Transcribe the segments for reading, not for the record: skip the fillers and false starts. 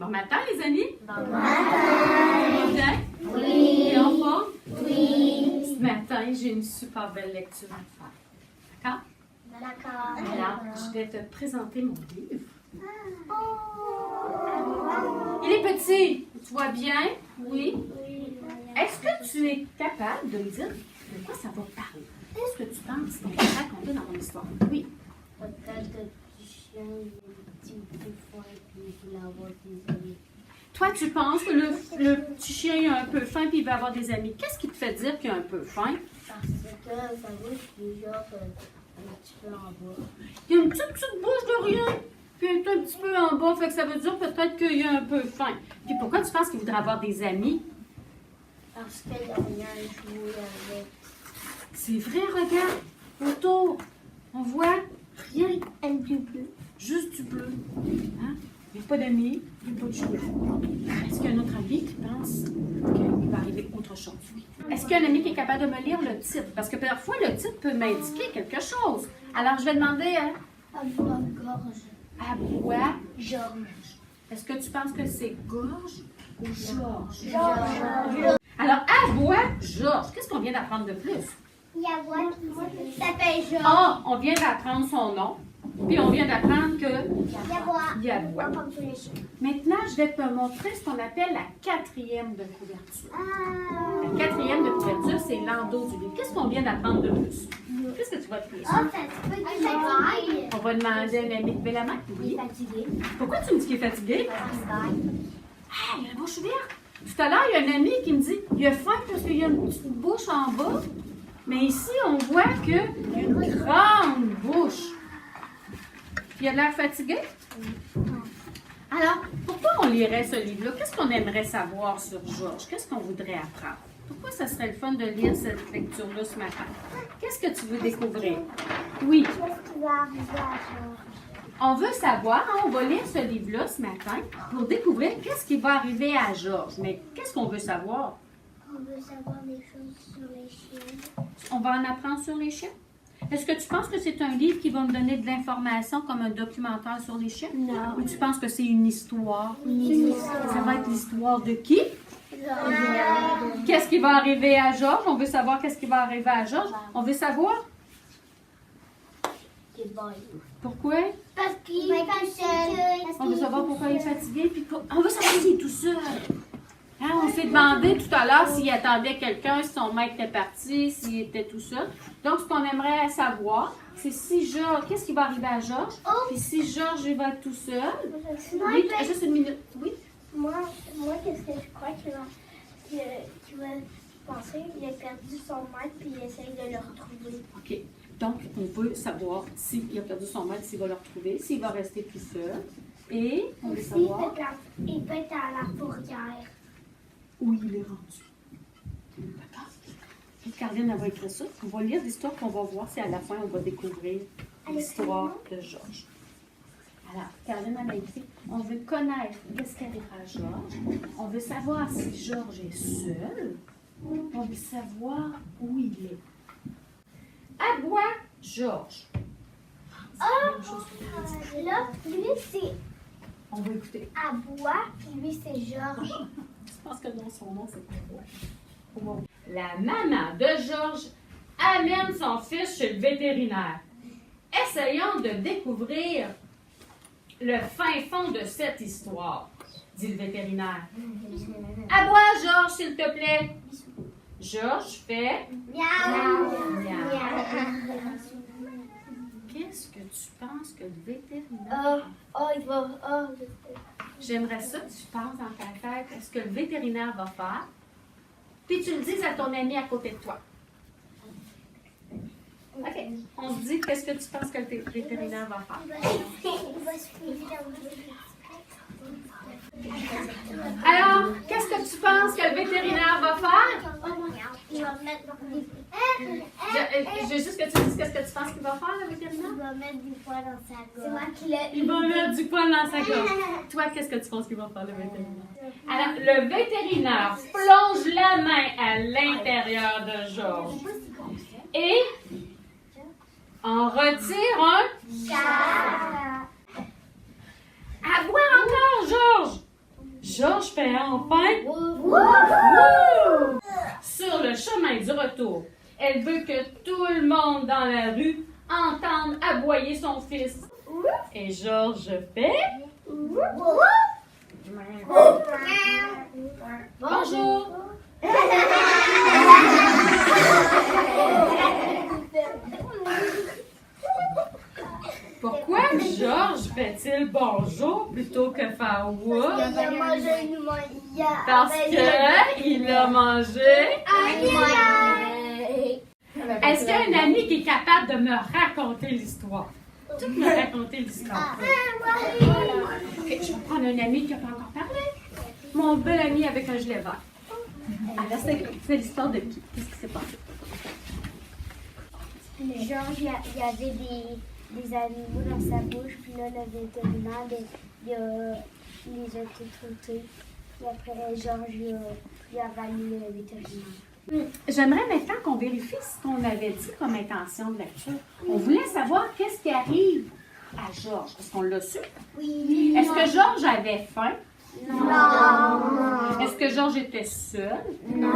Bon matin, les amis. Bon matin. Bien? Oui. Et en forme? Oui. Ce matin, j'ai une super belle lecture à faire. D'accord? D'accord. Alors, je vais te présenter mon livre. Il est petit. Tu vois bien? Oui. Est-ce que tu es capable de me dire de quoi ça va parler? Qu'est-ce que tu penses qu'on va raconter dans mon histoire? Oui. Peut-être que petit chien, il est petit faim et puis il voulait avoir des amis. Toi, tu penses que le petit chien il a un peu faim et il va avoir des amis. Qu'est-ce qui te fait dire qu'il a un peu faim? Parce que ça bouge puis genre un petit peu en bas. Il y a une petite bouche de rien. Puis il est un petit peu en bas. Fait que ça veut dire peut-être qu'il a un peu faim. Puis pourquoi tu penses qu'il voudrait avoir des amis? Parce qu'il y a rien à jouer avec. C'est vrai, regarde. Autour, on voit rien. Un du bleu. Juste du bleu. Hein? Il n'y a pas d'amis, il n'y a pas de chien. Est-ce qu'il y a un autre ami qui pense qu'il va arriver autre chose? Est-ce qu'il y a un ami qui est capable de me lire le titre? Parce que parfois, le titre peut m'indiquer quelque chose. Alors, je vais demander À bois gorge. à bois. Georges. Est-ce que tu penses que c'est gorge ou Georges? Georges. Alors, à bois, Georges. Qu'est-ce qu'on vient d'apprendre de plus? Il y a bois qui s'appelle Georges. Ah, on vient d'apprendre son nom. Puis on vient d'apprendre que Il y a bois. Yabois. Comme tous les chiens. Maintenant, je vais te montrer ce qu'on appelle la quatrième de couverture. La quatrième de couverture, c'est l'endos du livre. Qu'est-ce qu'on vient d'apprendre de plus? Qu'est-ce que tu vas te dire? Oh, ça se peut qu'il travaille. On va demander à un ami de la main. Il Oui. est fatigué. Pourquoi tu me dis qu'il est fatigué? Parce qu'il Ah, il a la bouche ouverte. Tout à l'heure, il y a un ami qui me dit il a faim parce qu'il y a une petite bouche en bas. Mais ici, on voit qu'il y a une grande bouche. Puis il a l'air fatigué? Alors, pourquoi on lirait ce livre-là? Qu'est-ce qu'on aimerait savoir sur Georges? Qu'est-ce qu'on voudrait apprendre? Pourquoi ça serait le fun de lire cette lecture-là ce matin? Qu'est-ce que tu veux découvrir? Oui. Qu'est-ce qui va arriver à Georges? On veut savoir, hein, on va lire ce livre-là ce matin pour découvrir qu'est-ce qui va arriver à Georges. Mais qu'est-ce qu'on veut savoir? On veut savoir des choses sur les chiens. On va en apprendre sur les chiens? Est-ce que tu penses que c'est un livre qui va me donner de l'information comme un documentaire sur les chiens? Non. Ou tu penses que c'est une histoire? Ça va être l'histoire de qui? Qu'est-ce qui va arriver à Georges? On veut savoir qu'est-ce qui va arriver à Georges. On veut savoir pourquoi? Parce qu'il est fatigué. On veut savoir pourquoi il est fatigué. Puis on veut savoir s'il est tout seul. Hein, on s'est demandé tout à l'heure s'il attendait quelqu'un, si son maître était parti, s'il était tout seul. Donc, ce qu'on aimerait savoir, c'est si Georges, qu'est-ce qui va arriver à Georges? Puis si Georges il va être tout seul. Oui, juste une minute. Oui. Moi, qu'est-ce que je crois qu'il va penser? Il a perdu son maître puis il essaye de le retrouver. OK. Donc, on veut savoir s'il a perdu son maître, s'il va le retrouver, s'il va rester tout seul. Et on veut savoir Il peut être à la fourrière. où il est rendu. D'accord? Et Caroline, elle va écrire ça. On va lire l'histoire qu'on va voir si à la fin, on va découvrir l'histoire de Georges. Alors, Caroline, elle a écrit, on veut connaître qu'est-ce qui arrive à Georges. On veut savoir si Georges est seul. On veut savoir où il est. À bois, Georges. Là, lui, c'est On va écouter. à bois, puis lui, c'est Georges. Je pense que dans son nom, c'est pas vrai. La maman de Georges amène son fils chez le vétérinaire. Essayons de découvrir le fin fond de cette histoire, dit le vétérinaire. À bois, Georges, s'il te plaît. Georges fait Miaou. miaou. Qu'est-ce que tu penses que le vétérinaire... Il va. J'aimerais ça que tu penses dans ta tête à ce que le vétérinaire va faire, puis tu le dises à ton ami à côté de toi. OK. On se dit, qu'est-ce que tu penses que le vétérinaire va faire? Il va se filer Alors, qu'est-ce que tu penses que le vétérinaire va faire? Il va mettre Je veux juste que tu dises qu'est-ce que tu penses qu'il va faire, le vétérinaire? Il va mettre du poids dans sa gorge. C'est moi qui l'ai. Il va mettre du poil dans sa gorge. Toi, qu'est-ce que tu penses qu'il va faire, le vétérinaire? Alors, le vétérinaire plonge la main à l'intérieur de Georges et en retire un... À boire encore, Georges! Georges fait enfin Wouh! Sur le chemin du retour. Elle veut que tout le monde dans la rue entende aboyer son fils. Et Georges fait Bonjour! Pourquoi Georges fait-il bonjour plutôt que faire wouh? Parce qu'il a mangé. Est-ce qu'il y a un ami qui est capable de me raconter l'histoire? Tu me raconter l'histoire. Ok, je vais prendre un ami qui n'a pas encore parlé. Mon bel ami avec un gilet vert. Alors, c'est l'histoire de qui? Qu'est-ce qui s'est passé? Georges, il y avait des animaux dans sa bouche, puis là, le vétérinaire, il les a tétoutés. Puis après, Georges, il a avalé le vétérinaire. J'aimerais maintenant qu'on vérifie ce qu'on avait dit comme intention de lecture. On voulait savoir qu'est-ce qui arrive à Georges. Est-ce qu'on l'a su? Oui. Est-ce que Georges avait faim? Non. Est-ce que Georges était seul? Non.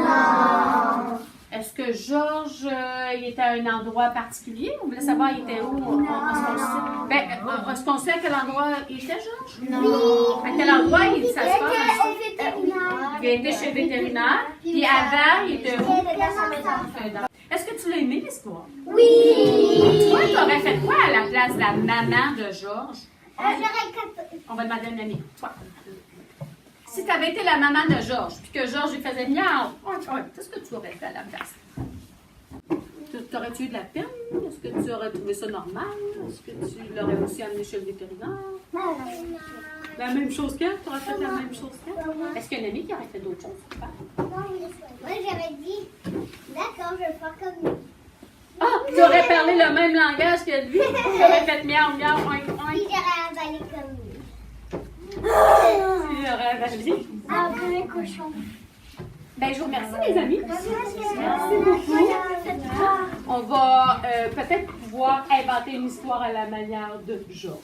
Est-ce que Georges il était à un endroit particulier? On voulait savoir il était où? Est-ce qu'on sait à quel endroit il était, Georges? Non. À quel endroit il Il ça se passe? était au vétérinaire. Il était chez le vétérinaire. Puis avant, il était où? Il était dans sa maison. Est-ce que tu l'as aimé, l'histoire? Oui. Toi, tu aurais fait quoi à la place de la maman de Georges? On va demander à un ami. Toi. Si tu avais été la maman de Georges, puis que Georges lui faisait miaou, qu'est-ce que tu aurais fait à la place? T'aurais-tu eu de la peine? Est-ce que tu aurais trouvé ça normal? Est-ce que tu l'aurais aussi amené chez le vétérinaire? La même chose qu'elle? Tu aurais fait la même chose qu'elle? Est-ce qu'il y a un ami qui aurait fait d'autres choses? Moi, j'avais dit, d'accord, je vais faire comme lui. Ah! Tu aurais parlé le même langage que lui? Tu aurais fait miaou, miaou, oink, Puis oink. j'aurais avalé comme lui. Tu aurais avalé. Ah, comme un cochon. Ben, je vous remercie, les amis. Merci beaucoup. On va peut-être pouvoir inventer une histoire à la manière de Georges.